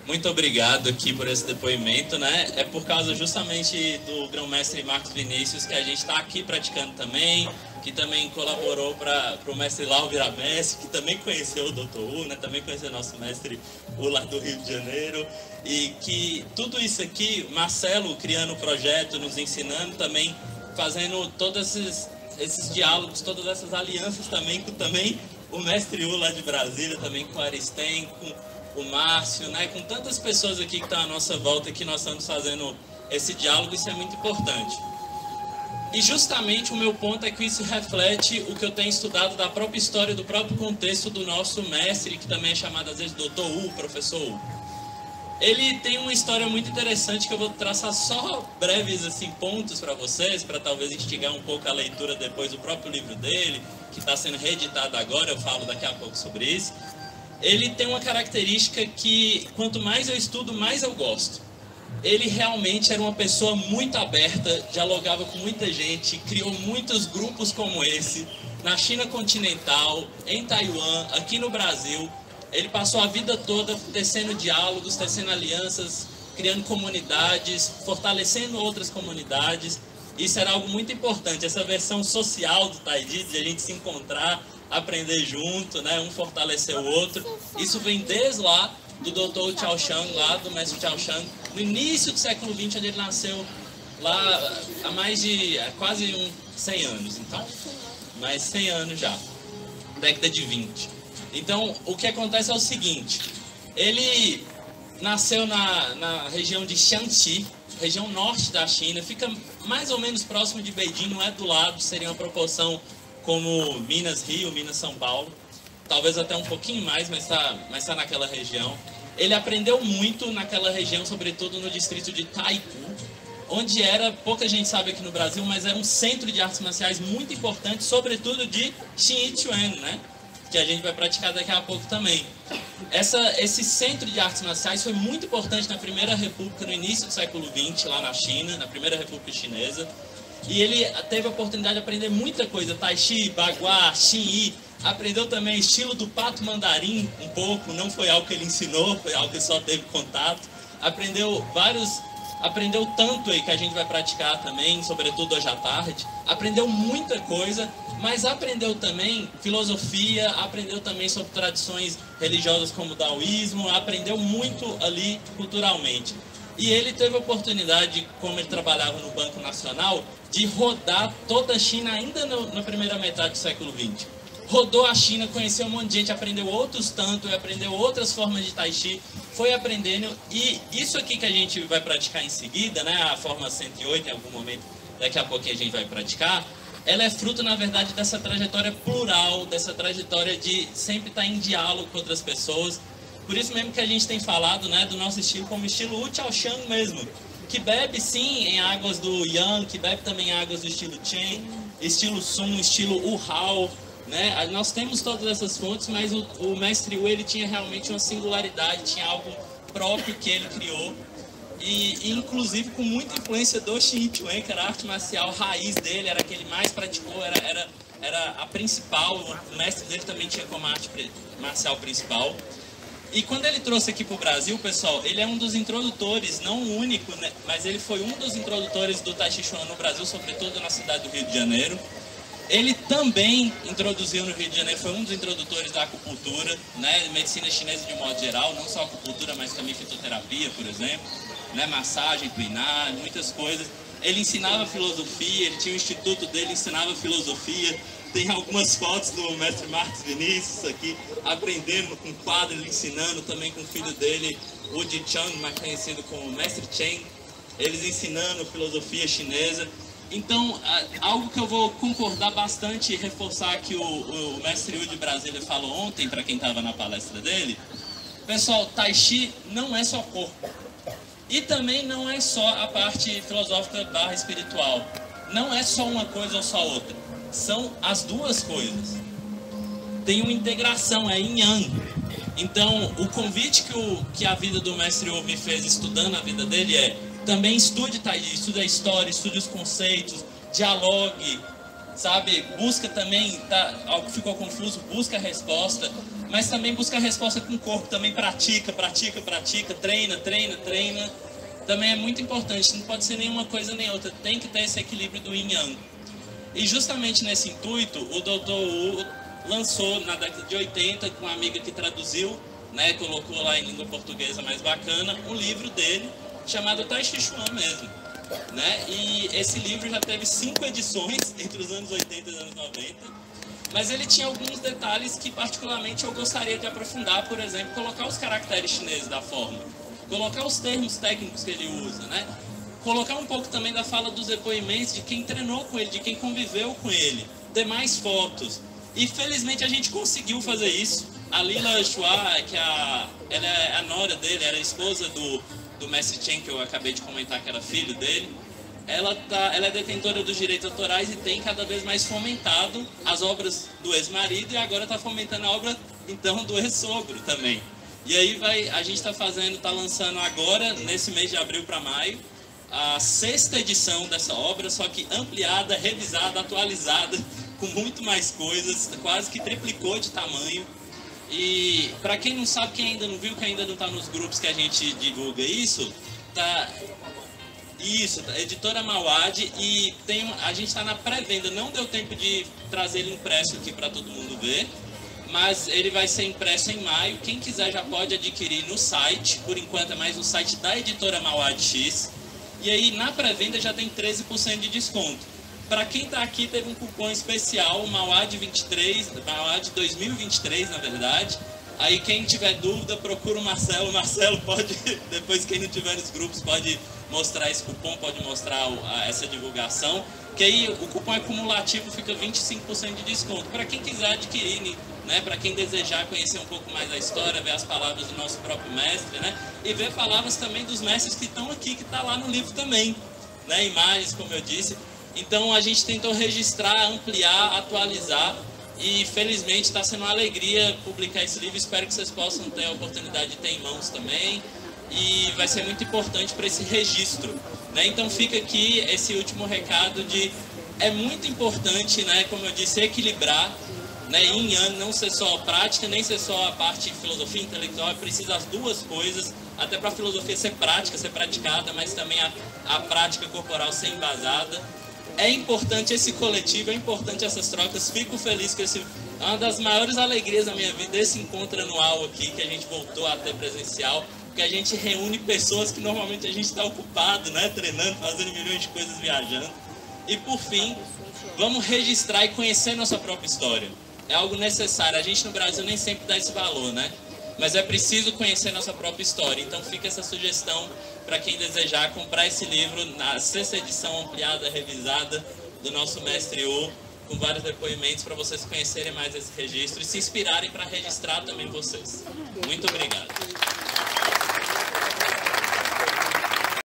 Muito obrigado aqui por esse depoimento, né? É por causa justamente do grão-mestre Marcos Vinícius que a gente está aqui praticando também, que também colaborou para o mestre Lau virar mestre, que também conheceu o Dr. U, né? Também conheceu nosso mestre U lá do Rio de Janeiro, e que tudo isso aqui, Marcelo criando o projeto, nos ensinando também, fazendo todos esses diálogos, todas essas alianças também com o mestre U lá de Brasília, também com o Aristen, com o Márcio, né, com tantas pessoas aqui que estão à nossa volta, que nós estamos fazendo esse diálogo, isso é muito importante. E justamente o meu ponto é que isso reflete o que eu tenho estudado da própria história, do próprio contexto do nosso mestre, que também é chamado às vezes Dr. U, Professor U. Ele tem uma história muito interessante que eu vou traçar só breves assim, pontos para vocês, para talvez instigar um pouco a leitura depois do próprio livro dele, que está sendo reeditado agora, eu falo daqui a pouco sobre isso. Ele tem uma característica que, quanto mais eu estudo, mais eu gosto. Ele realmente era uma pessoa muito aberta, dialogava com muita gente, criou muitos grupos como esse, na China continental, em Taiwan, aqui no Brasil. Ele passou a vida toda tecendo diálogos, tecendo alianças, criando comunidades, fortalecendo outras comunidades. Isso era algo muito importante, essa versão social do Taiji, de a gente se encontrar, aprender junto, né? Um fortalecer o outro. Isso vem desde lá do Dr. Chao Shang, lá do mestre Chao Shang, no início do século XX, onde ele nasceu lá há mais de quase 100 anos, então, mais 100 anos já, década de 20. Então, o que acontece é o seguinte, ele nasceu na região de Shanxi, região norte da China, fica mais ou menos próximo de Beijing, não é do lado, seria uma proporção como Minas Rio, Minas São Paulo, talvez até um pouquinho mais, mas tá naquela região. Ele aprendeu muito naquela região, sobretudo no distrito de Taipu, onde era, pouca gente sabe aqui no Brasil, mas era um centro de artes marciais muito importante, sobretudo de Xin Chuan, né? Que a gente vai praticar daqui a pouco também. Esse centro de artes marciais foi muito importante na Primeira República, no início do século XX, lá na China, na Primeira República Chinesa. E ele teve a oportunidade de aprender muita coisa, Tai Chi, Bagua, Xin Yi. Aprendeu também estilo do pato mandarim um pouco, não foi algo que ele ensinou, foi algo que ele só teve contato. Aprendeu tanto aí que a gente vai praticar também, sobretudo hoje à tarde. Aprendeu muita coisa, mas aprendeu também filosofia, aprendeu também sobre tradições religiosas como o daoísmo, aprendeu muito ali culturalmente. E ele teve a oportunidade, como ele trabalhava no Banco Nacional, de rodar toda a China ainda na primeira metade do século XX. Rodou a China, conheceu um monte de gente, aprendeu outros tanto, aprendeu outras formas de Tai Chi, foi aprendendo. E isso aqui que a gente vai praticar em seguida, né, a forma 108, em algum momento, daqui a pouquinho a gente vai praticar, ela é fruto, na verdade, dessa trajetória plural, dessa trajetória de sempre estar em diálogo com outras pessoas. Por isso mesmo que a gente tem falado, né, do nosso estilo como estilo Wu Chao Shang mesmo, que bebe sim em águas do Yang, que bebe também em águas do estilo Chen, estilo Sun, estilo Wu Hao, né? Nós temos todas essas fontes, mas o mestre Wu, ele tinha realmente uma singularidade, tinha algo próprio que ele criou, e inclusive com muita influência do Xin Chuan, que era a arte marcial raiz dele, era a que ele mais praticou, era a principal, o mestre dele também tinha como arte marcial principal. E quando ele trouxe aqui para o Brasil, pessoal, ele é um dos introdutores, não o único, né, mas ele foi um dos introdutores do Tai Chi Chuan no Brasil, sobretudo na cidade do Rio de Janeiro. Ele também introduziu no Rio de Janeiro, foi um dos introdutores da acupuntura, né, medicina chinesa de modo geral, não só acupuntura, mas também fitoterapia, por exemplo, né, massagem, plinar, muitas coisas. Ele ensinava filosofia, ele tinha o instituto dele, ensinava filosofia. Tem algumas fotos do mestre Marcos Vinícius aqui, aprendendo com quadro, ele ensinando também com o filho dele, o Di Chang, mais conhecido como Mestre Chen, eles ensinando filosofia chinesa. Então, algo que eu vou concordar bastante e reforçar que o mestre Wu de Brasília falou ontem, para quem estava na palestra dele, pessoal, Tai Chi não é só corpo. E também não é só a parte filosófica / espiritual. Não é só uma coisa ou só outra. São as duas coisas. Tem uma integração, é yin yang. Então, o convite que a vida do mestre Wu me fez estudando a vida dele também estude Tai Chi, estude a história, estude os conceitos, dialogue, sabe? Busca também, algo que ficou confuso, busca a resposta, mas também busca a resposta com o corpo, também pratica, treina. Também é muito importante, não pode ser nenhuma coisa nem outra, tem que ter esse equilíbrio do yin yang. E justamente nesse intuito, o Dr. Wu lançou na década de 80, com uma amiga que traduziu, né, colocou lá em língua portuguesa mais bacana, um livro dele chamado Tai Chi Chuan mesmo. Né? E esse livro já teve 5 edições entre os anos 80 e os anos 90, mas ele tinha alguns detalhes que particularmente eu gostaria de aprofundar, por exemplo, colocar os caracteres chineses da forma, colocar os termos técnicos que ele usa, né? Colocar um pouco também da fala dos depoimentos de quem treinou com ele, de quem conviveu com ele, ter mais fotos. E felizmente a gente conseguiu fazer isso. A Lila Chua, que ela é a nora dele, era a esposa do mestre Chen, que eu acabei de comentar que era filho dele, ela é detentora dos direitos autorais e tem cada vez mais fomentado as obras do ex-marido e agora está fomentando a obra, então, do ex-sogro também. E aí a gente está lançando agora, nesse mês de abril para maio, a 6ª edição dessa obra, só que ampliada, revisada, atualizada, com muito mais coisas, quase que triplicou de tamanho. E para quem não sabe, quem ainda não viu, que ainda não está nos grupos que a gente divulga isso, Editora Mauad, e a gente está na pré-venda, não deu tempo de trazer ele impresso aqui para todo mundo ver, mas ele vai ser impresso em maio. Quem quiser já pode adquirir no site, por enquanto é mais no site da Editora Mauad X, e aí na pré-venda já tem 13% de desconto. Para quem está aqui, teve um cupom especial, Mauad 2023, na verdade. Aí quem tiver dúvida, procura o Marcelo. O Marcelo pode, depois quem não tiver nos grupos, pode mostrar esse cupom, pode mostrar essa divulgação. Que aí o cupom é cumulativo, fica 25% de desconto. Para quem quiser adquirir, né? Para quem desejar conhecer um pouco mais da história, ver as palavras do nosso próprio mestre, né? E ver palavras também dos mestres que estão aqui, que está lá no livro também, né? Imagens, como eu disse. Então a gente tentou registrar, ampliar, atualizar e felizmente está sendo uma alegria publicar esse livro. Espero que vocês possam ter a oportunidade de ter em mãos também e vai ser muito importante para esse registro, né? Então fica aqui esse último recado é muito importante, né, como eu disse, equilibrar, né, yin yang, não ser só prática, nem ser só a parte de filosofia intelectual, precisa as duas coisas, até para a filosofia ser prática, ser praticada, mas também a prática corporal ser embasada. É importante esse coletivo, é importante essas trocas. Fico feliz que é uma das maiores alegrias da minha vida, esse encontro anual aqui, que a gente voltou a ter presencial, porque a gente reúne pessoas que normalmente a gente está ocupado, né, treinando, fazendo milhões de coisas, viajando. E por fim, vamos registrar e conhecer nossa própria história. É algo necessário. A gente no Brasil nem sempre dá esse valor, né? Mas é preciso conhecer nossa própria história. Então fica essa sugestão para quem desejar comprar esse livro na 6ª edição ampliada, revisada do nosso mestre Wu, com vários depoimentos para vocês conhecerem mais esse registro e se inspirarem para registrar também vocês. Muito obrigado.